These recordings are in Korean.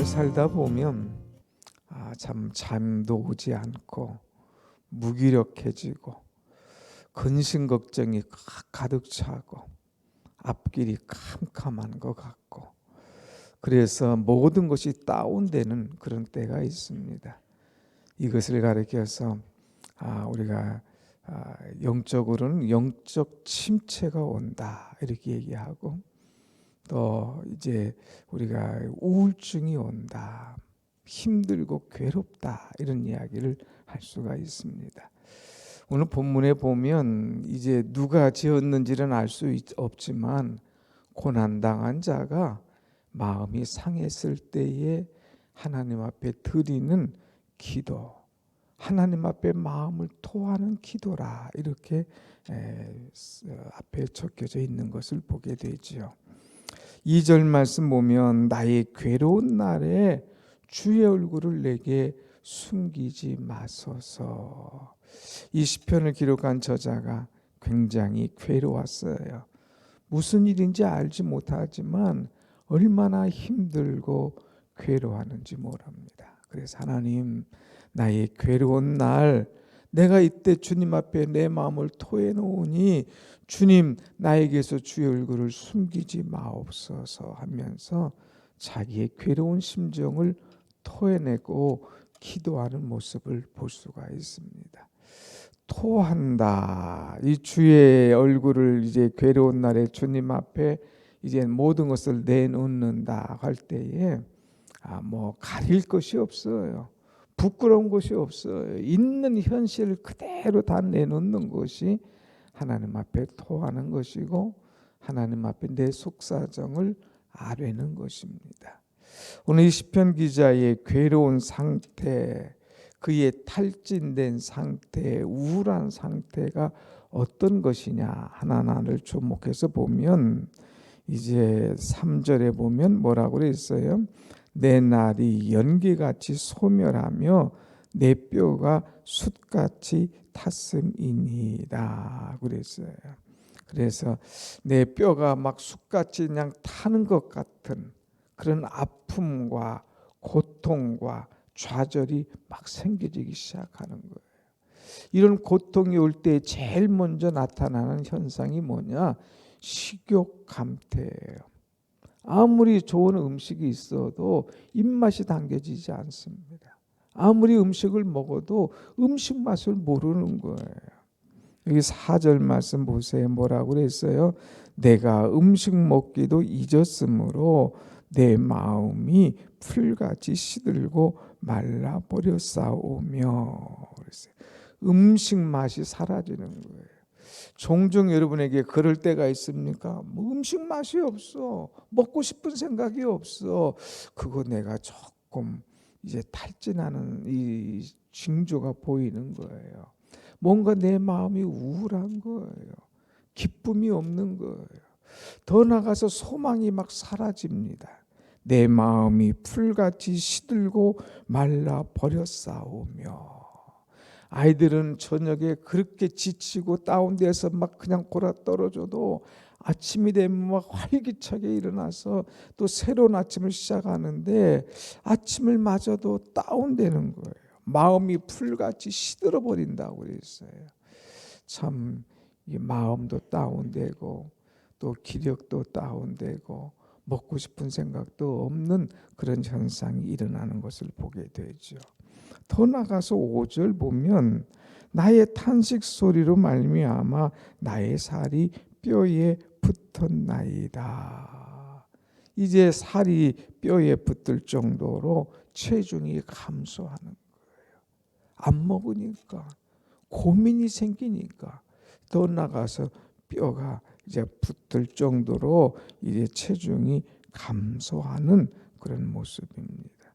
살다 보면 참 잠도 오지 않고 무기력해지고 근심 걱정이 가득 차고 앞길이 캄캄한 것 같고 그래서 모든 것이 다운되는 그런 때가 있습니다. 이것을 가리켜서 우리가 영적으로는 영적 침체가 온다 이렇게 얘기하고 또 이제 우리가 우울증이 온다, 힘들고 괴롭다 이런 이야기를 할 수가 있습니다. 오늘 본문에 보면 이제 누가 지었는지는 알 수 없지만 고난당한 자가 마음이 상했을 때에 하나님 앞에 드리는 기도, 하나님 앞에 마음을 토하는 기도라 이렇게 앞에 적혀져 있는 것을 보게 되지요. 2절 말씀 보면 나의 괴로운 날에 주의 얼굴을 내게 숨기지 마소서. 이 시편을 기록한 저자가 굉장히 괴로웠어요. 무슨 일인지 알지 못하지만 얼마나 힘들고 괴로워하는지 모릅니다. 그래서 하나님, 나의 괴로운 날 내가 이때 주님 앞에 내 마음을 토해 놓으니 주님 나에게서 주의 얼굴을 숨기지 마옵소서 하면서 자기의 괴로운 심정을 토해내고 기도하는 모습을 볼 수가 있습니다. 토한다. 이 주의 얼굴을 이제 괴로운 날에 주님 앞에 이제 모든 것을 내놓는다 할 때에 뭐 가릴 것이 없어요. 부끄러운 것이 없어요. 있는 현실을 그대로 다 내놓는 것이 하나님 앞에 토하는 것이고 하나님 앞에 내 속사정을 아뢰는 것입니다. 오늘 이 시편 기자의 괴로운 상태, 그의 탈진된 상태, 우울한 상태가 어떤 것이냐 하나하나를 주목해서 보면 이제 3절에 보면 뭐라고 그랬어요? 내 날이 연기같이 소멸하며 내 뼈가 숯같이 탔음이니이다 그랬어요. 그래서 내 뼈가 막 숯같이 그냥 타는 것 같은 그런 아픔과 고통과 좌절이 막 생겨지기 시작하는 거예요. 이런 고통이 올 때 제일 먼저 나타나는 현상이 뭐냐? 식욕 감퇴예요. 아무리 좋은 음식이 있어도 입맛이 당겨지지 않습니다. 아무리 음식을 먹어도 음식 맛을 모르는 거예요. 여기 4절 말씀 보세요. 뭐라고 그랬어요? 내가 음식 먹기도 잊었으므로 내 마음이 풀같이 시들고 말라버렸사오며 그랬어요. 음식 맛이 사라지는 거예요. 종종 여러분에게 그럴 때가 있습니까? 뭐 음식 맛이 없어. 먹고 싶은 생각이 없어. 그거 내가 조금 이제 탈진하는 이 징조가 보이는 거예요. 뭔가 내 마음이 우울한 거예요. 기쁨이 없는 거예요. 더 나아가서 소망이 막 사라집니다. 내 마음이 풀같이 시들고 말라버렸사오며 아이들은 저녁에 그렇게 지치고 다운돼서 막 그냥 골아 떨어져도 아침이 되면 막 활기차게 일어나서 또 새로운 아침을 시작하는데 아침을 맞아도 다운되는 거예요. 마음이 풀같이 시들어 버린다고 그랬어요. 참 이 마음도 다운되고 또 기력도 다운되고 먹고 싶은 생각도 없는 그런 현상이 일어나는 것을 보게 되죠. 더 나가서 5절 보면 나의 탄식 소리로 말미암아 나의 살이 뼈에 붙었나이다. 이제 살이 뼈에 붙을 정도로 체중이 감소하는 거예요. 안 먹으니까 고민이 생기니까 더 나가서 뼈가 이제 붙을 정도로 이제 체중이 감소하는 그런 모습입니다.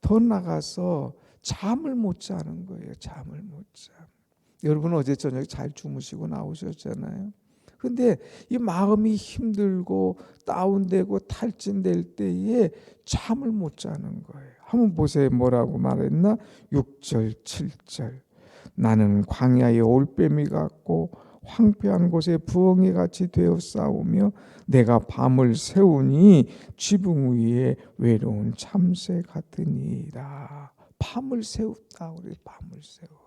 더 나가서 잠을 못 자는 거예요. 잠을 못 자. 여러분 어제 저녁에 잘 주무시고 나오셨잖아요. 근데 이 마음이 힘들고 다운되고 탈진될 때에 잠을 못 자는 거예요. 한번 보세요. 뭐라고 말했나? 6절, 7절. 나는 광야의 올빼미 같고 황폐한 곳에 부엉이 같이 되어 싸우며 내가 밤을 새우니 지붕 위에 외로운 참새 같으니라. 밤을 세웠다. 우리 밤을 세워.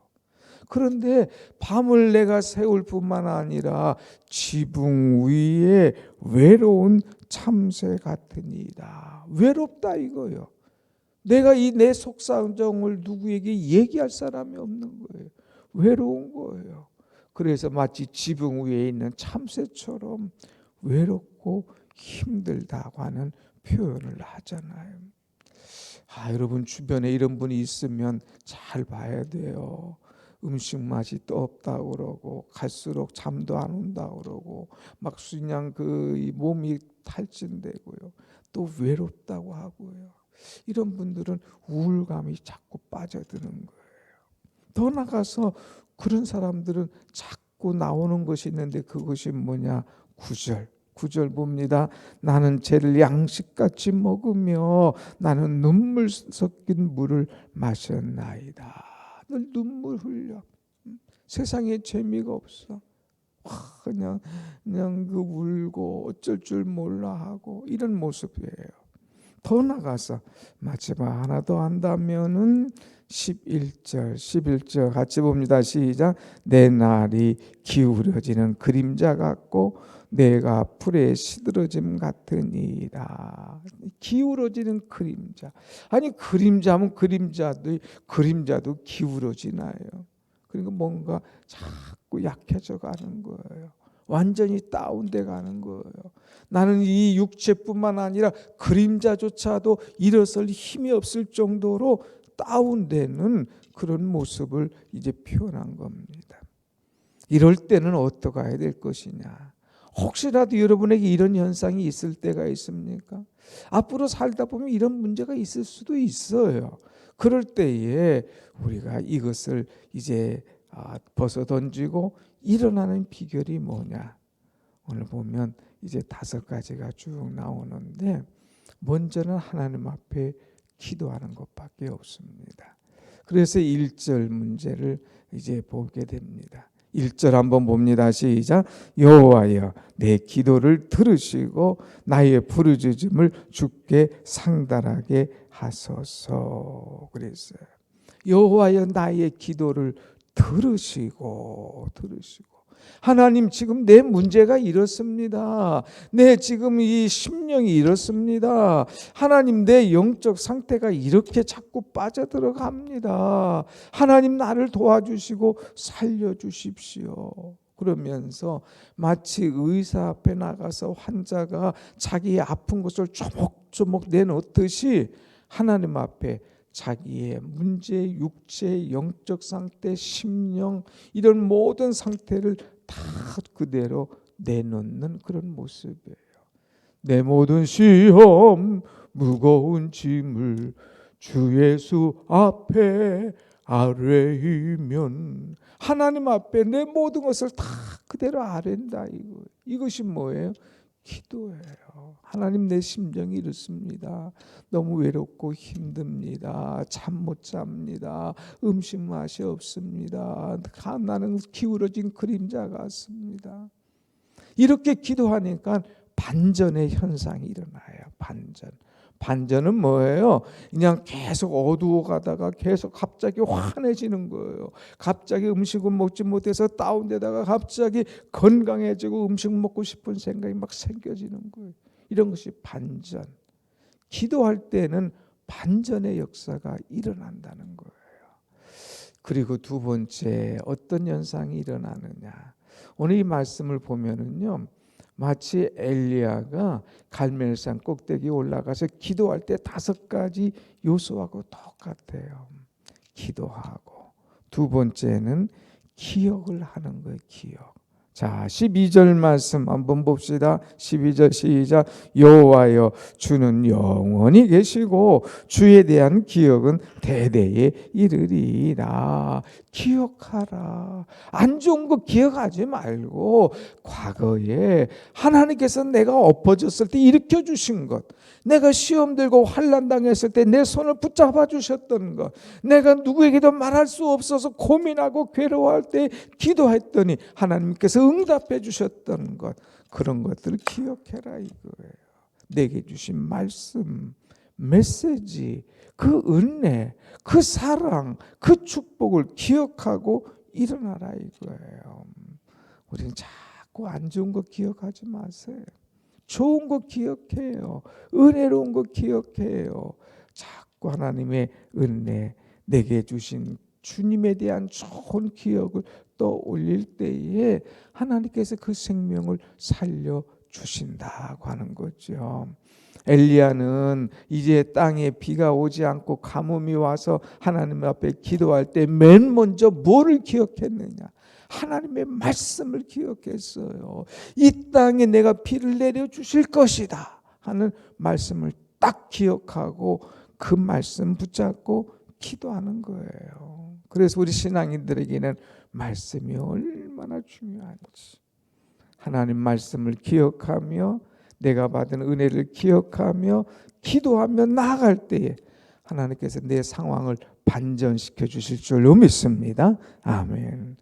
그런데 밤을 내가 세울 뿐만 아니라 지붕 위에 외로운 참새 같으니라. 외롭다 이거요. 내가 이 내 속사정을 누구에게 얘기할 사람이 없는 거예요. 외로운 거예요. 그래서 마치 지붕 위에 있는 참새처럼 외롭고 힘들다고 하는 표현을 하잖아요. 여러분 주변에 이런 분이 있으면 잘 봐야 돼요. 음식 맛이 또 없다고 그러고 갈수록 잠도 안 온다고 그러고 막 그냥 이 몸이 탈진되고요. 또 외롭다고 하고요. 이런 분들은 우울감이 자꾸 빠져드는 거예요. 더 나가서 그런 사람들은 자꾸 나오는 것이 있는데 그것이 뭐냐? 9절 봅니다. 나는 죄를 양식같이 먹으며 나는 눈물 섞인 물을 마셨나이다. 늘 눈물 흘려. 세상에 재미가 없어. 그냥 그 울고 어쩔 줄 몰라 하고 이런 모습이에요. 더 나가서 마지막 하나 더 한다면은 11절 같이 봅니다. 시작. 내 날이 기울어지는 그림자 같고 내가 풀에 시들어짐 같으니라. 기울어지는 그림자. 아니 그림자면 그림자도 기울어지나요? 그러니까 뭔가 자꾸 약해져 가는 거예요. 완전히 다운돼 가는 거예요. 나는 이 육체뿐만 아니라 그림자조차도 일어설 힘이 없을 정도로 다운되는 그런 모습을 이제 표현한 겁니다. 이럴 때는 어떻게 해야 될 것이냐? 혹시라도 여러분에게 이런 현상이 있을 때가 있습니까? 앞으로 살다 보면 이런 문제가 있을 수도 있어요. 그럴 때에 우리가 이것을 이제 벗어던지고 일어나는 비결이 뭐냐? 오늘 보면 이제 5가지가 쭉 나오는데 먼저는 하나님 앞에 기도하는 것밖에 없습니다. 그래서 1절 문제를 이제 보게 됩니다. 1절 한번 봅니다. 시작. 여호와여 내 기도를 들으시고 나의 부르짖음을 주께 상달하게 하소서. 그랬어요. 여호와여 나의 기도를 들으시고 하나님 지금 내 문제가 이렇습니다. 내 지금 이 심령이 이렇습니다. 하나님 내 영적 상태가 이렇게 자꾸 빠져들어갑니다. 하나님 나를 도와주시고 살려주십시오. 그러면서 마치 의사 앞에 나가서 환자가 자기의 아픈 것을 조목조목 내놓듯이 하나님 앞에 자기의 문제, 육체, 영적 상태, 심령 이런 모든 상태를 다 그대로 내놓는 그런 모습이에요. 내 모든 시험, 무거운 짐을 주 예수 앞에 아뢰이면 하나님 앞에 내 모든 것을 다 그대로 아랜다. 이것이 뭐예요? 기도예요. 하나님 내 심정이 이렇습니다. 너무 외롭고 힘듭니다. 잠 못 잡니다. 음식 맛이 없습니다. 나는 기울어진 그림자 같습니다. 이렇게 기도하니까 반전의 현상이 일어나요. 반전은 뭐예요? 그냥 계속 어두워 가다가 계속 갑자기 환해지는 거예요. 갑자기 음식을 먹지 못해서 다운되다가 갑자기 건강해지고 음식 먹고 싶은 생각이 막 생겨지는 거예요. 이런 것이 반전. 기도할 때는 반전의 역사가 일어난다는 거예요. 그리고 두 번째 어떤 현상이 일어나느냐? 오늘 이 말씀을 보면은요. 마치 엘리야가 갈멜산 꼭대기에 올라가서 기도할 때 5가지 요소하고 똑같아요. 기도하고 두 번째는 기억을 하는 거예요. 기억. 자, 12절 말씀 한번 봅시다. 12절 시작. 여호와여 주는 영원히 계시고 주에 대한 기억은 대대에 이르리라. 기억하라. 안 좋은 거 기억하지 말고 과거에 하나님께서 내가 엎어졌을 때 일으켜 주신 것, 내가 시험 들고 환난 당했을 때 내 손을 붙잡아 주셨던 것, 내가 누구에게도 말할 수 없어서 고민하고 괴로워할 때 기도했더니 하나님께서 응답해 주셨던 것, 그런 것들을 기억해라 이거예요. 내게 주신 말씀, 메시지, 그 은혜, 그 사랑, 그 축복을 기억하고 일어나라 이거예요. 우리는 자꾸 안 좋은 거 기억하지 마세요. 좋은 거 기억해요. 은혜로운 거 기억해요. 자꾸 하나님의 은혜, 내게 주신 주님에 대한 좋은 기억을 떠올릴 때에 하나님께서 그 생명을 살려주신다고 하는 거죠. 엘리야는 이제 땅에 비가 오지 않고 가뭄이 와서 하나님 앞에 기도할 때 맨 먼저 뭐를 기억했느냐? 하나님의 말씀을 기억했어요. 이 땅에 내가 비를 내려주실 것이다 하는 말씀을 딱 기억하고 그 말씀 붙잡고 기도하는 거예요. 그래서 우리 신앙인들에게는 말씀이 얼마나 중요한지, 하나님 말씀을 기억하며 내가 받은 은혜를 기억하며 기도하며 나아갈 때에 하나님께서 내 상황을 반전시켜 주실 줄로 믿습니다. 아멘.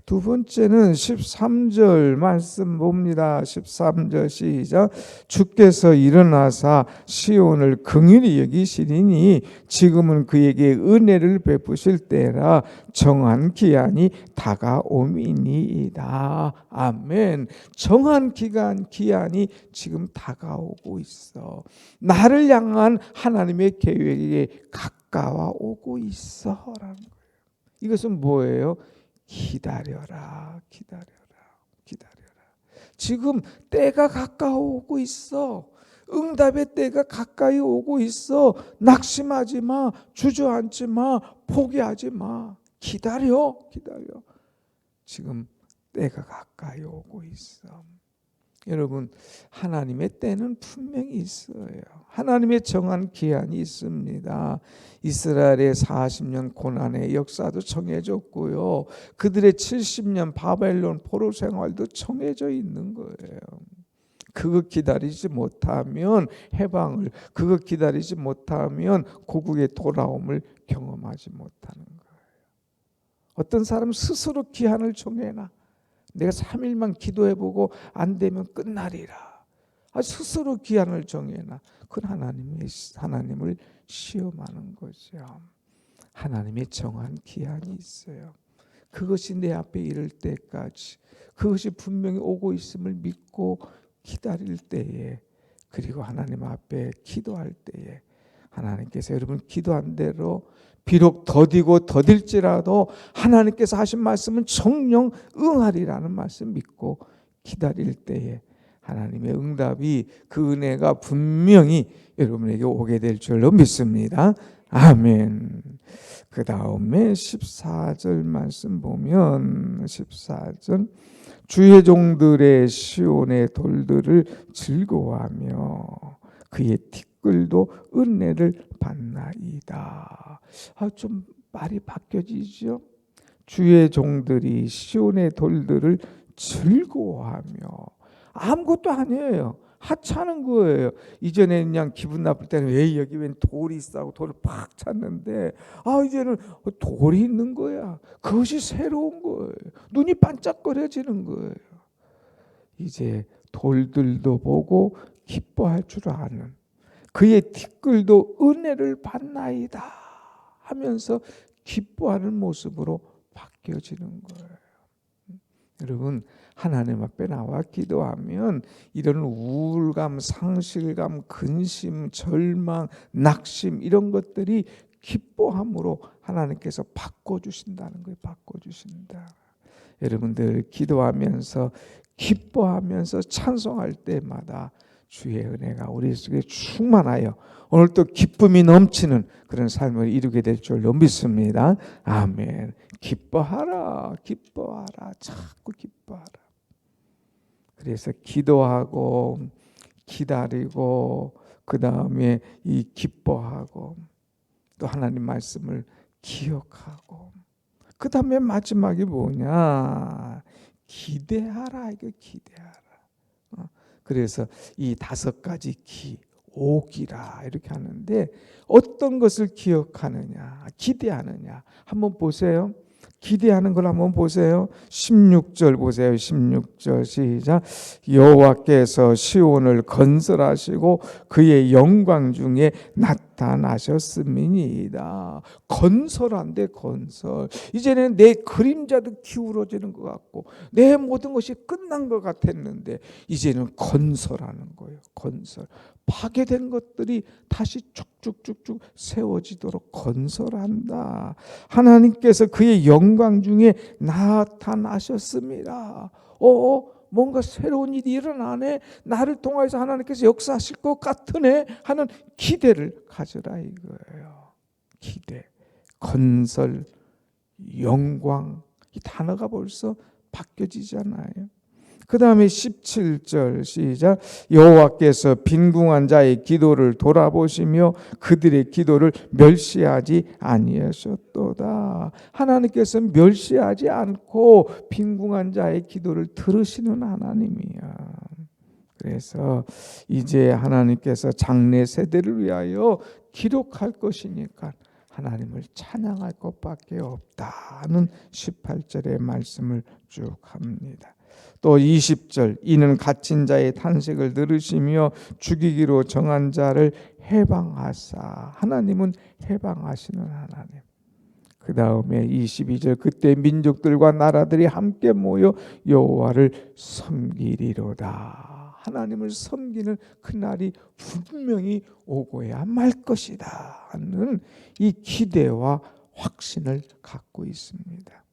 두 번째는 13절 말씀 봅니다. 13절 시작. 주께서 일어나사 시온을 긍휼히 여기시리니 지금은 그에게 은혜를 베푸실 때라 정한 기한이 다가옴이니이다. 아멘. 정한 기한이 지금 다가오고 있어. 나를 향한 하나님의 계획에 가까워 오고 있어라는 거예요. 이것은 뭐예요? 기다려라, 기다려라, 기다려라. 지금 때가 가까워오고 있어. 응답의 때가 가까이 오고 있어. 낙심하지 마, 주저앉지 마, 포기하지 마. 기다려, 기다려. 지금 때가 가까이 오고 있어. 여러분, 하나님의 때는 분명히 있어요. 하나님의 정한 기한이 있습니다. 이스라엘의 40년 고난의 역사도 정해졌고요. 그들의 70년 바벨론 포로 생활도 정해져 있는 거예요. 그거 기다리지 못하면 해방을, 그거 기다리지 못하면 고국의 돌아옴을 경험하지 못하는 거예요. 어떤 사람 스스로 기한을 정해놔. 내가 3일만 기도해보고 안 되면 끝나리라. 스스로 기한을 정해놔. 그건 하나님을 시험하는 거죠. 하나님의 정한 기한이 있어요. 그것이 내 앞에 이를 때까지, 그것이 분명히 오고 있음을 믿고 기다릴 때에, 그리고 하나님 앞에 기도할 때에 하나님께서 여러분 기도한 대로 비록 더디고 더딜지라도 하나님께서 하신 말씀은 정녕 응하리라는 말씀 믿고 기다릴 때에 하나님의 응답이, 그 은혜가 분명히 여러분에게 오게 될 줄로 믿습니다. 아멘. 그 다음에 14절 말씀 보면 14절 주의 종들의 시온의 돌들을 즐거워하며 그의 티끌도 은혜를 받나이다. 좀 말이 바뀌어지죠. 주의 종들이 시온의 돌들을 즐거워하며, 아무것도 아니에요. 하찮은 거예요. 이전에는 그냥 기분 나쁠 때는 왜 여기 웬 돌이 있어 하고 돌을 팍 찾는데, 이제는 돌이 있는 거야. 그것이 새로운 거예요. 눈이 반짝거려지는 거예요. 이제 돌들도 보고 기뻐할 줄 아는, 그의 티끌도 은혜를 받나이다 하면서 기뻐하는 모습으로 바뀌어지는 거예요. 여러분, 하나님 앞에 나와 기도하면 이런 우울감, 상실감, 근심, 절망, 낙심 이런 것들이 기뻐함으로 하나님께서 바꿔주신다는 거예요. 바꿔주신다. 여러분들 기도하면서 기뻐하면서 찬송할 때마다 주의 은혜가 우리 속에 충만하여 오늘 또 기쁨이 넘치는 그런 삶을 이루게 될 줄로 믿습니다. 아멘. 기뻐하라, 기뻐하라, 자꾸 기뻐하라. 그래서 기도하고 기다리고 그 다음에 이 기뻐하고 또 하나님 말씀을 기억하고 그 다음에 마지막이 뭐냐? 기대하라. 이거 기대하라. 그래서 이 5가지 오기라 이렇게 하는데 어떤 것을 기억하느냐, 기대하느냐 한번 보세요. 기대하는 걸 한번 보세요. 16절 보세요. 16절 시작. 여호와께서 시온을 건설하시고 그의 영광 중에 나타나셨음이니이다. 건설한데 건설. 이제는 내 그림자도 기울어지는 것 같고 내 모든 것이 끝난 것 같았는데 이제는 건설하는 거예요. 건설. 파괴된 것들이 다시 쭉쭉쭉쭉 세워지도록 건설한다. 하나님께서 그의 영광 중에 나타나셨습니다. 뭔가 새로운 일이 일어나네. 나를 통해서 하나님께서 역사하실 것 같으네 하는 기대를 가져라 이거예요. 기대, 건설, 영광 이 단어가 벌써 바뀌어지잖아요. 그 다음에 17절 시작. 여호와께서 빈궁한 자의 기도를 돌아보시며 그들의 기도를 멸시하지 아니하셨도다. 하나님께서 멸시하지 않고 빈궁한 자의 기도를 들으시는 하나님이야. 그래서 이제 하나님께서 장래 세대를 위하여 기록할 것이니까 하나님을 찬양할 것밖에 없다는 18절의 말씀을 쭉 합니다. 또 20절 이는 갇힌 자의 탄식을 들으시며 죽이기로 정한 자를 해방하사. 하나님은 해방하시는 하나님. 그 다음에 22절 그때 민족들과 나라들이 함께 모여 여호와를 섬기리로다. 하나님을 섬기는 그날이 분명히 오고야 말 것이다 하는 이 기대와 확신을 갖고 있습니다.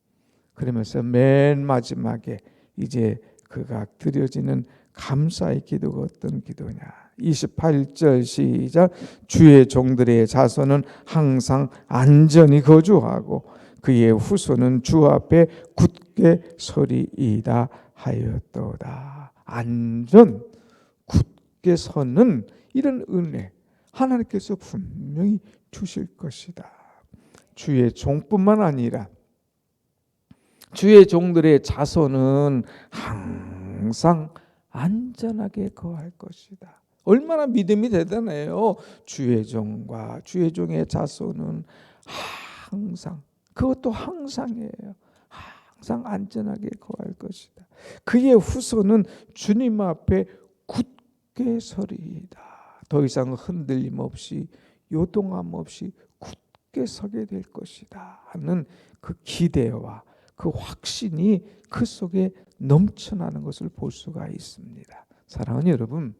그러면서 맨 마지막에 이제 그가 드려지는 감사의 기도가 어떤 기도냐? 28절 시작. 주의 종들의 자손은 항상 안전히 거주하고 그의 후손은 주 앞에 굳게 서리이다 하였도다. 안전, 굳게 서는 이런 은혜 하나님께서 분명히 주실 것이다. 주의 종뿐만 아니라 주의 종들의 자손은 항상 안전하게 거할 것이다. 얼마나 믿음이 대단해요. 주의 종과 주의 종의 자손은 항상, 그것도 항상이에요. 항상 안전하게 거할 것이다. 그의 후손은 주님 앞에 굳게 서리이다. 더 이상 흔들림 없이 요동함 없이 굳게 서게 될 것이다 하는 그 기대와 그 확신이 그 속에 넘쳐나는 것을 볼 수가 있습니다. 사랑하는 여러분,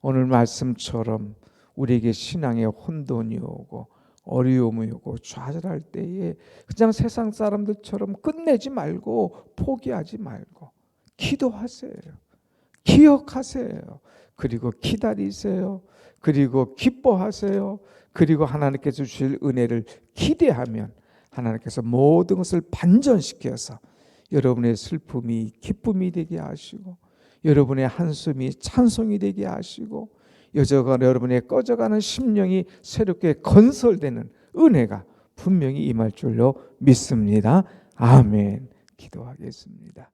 오늘 말씀처럼 우리에게 신앙의 혼돈이 오고 어려움이 오고 좌절할 때에 그냥 세상 사람들처럼 끝내지 말고 포기하지 말고 기도하세요. 기억하세요. 그리고 기다리세요. 그리고 기뻐하세요. 그리고 하나님께서 주실 은혜를 기대하면 하나님께서 모든 것을 반전시켜서 여러분의 슬픔이 기쁨이 되게 하시고 여러분의 한숨이 찬송이 되게 하시고 여러분의 꺼져가는 심령이 새롭게 건설되는 은혜가 분명히 임할 줄로 믿습니다. 아멘. 기도하겠습니다.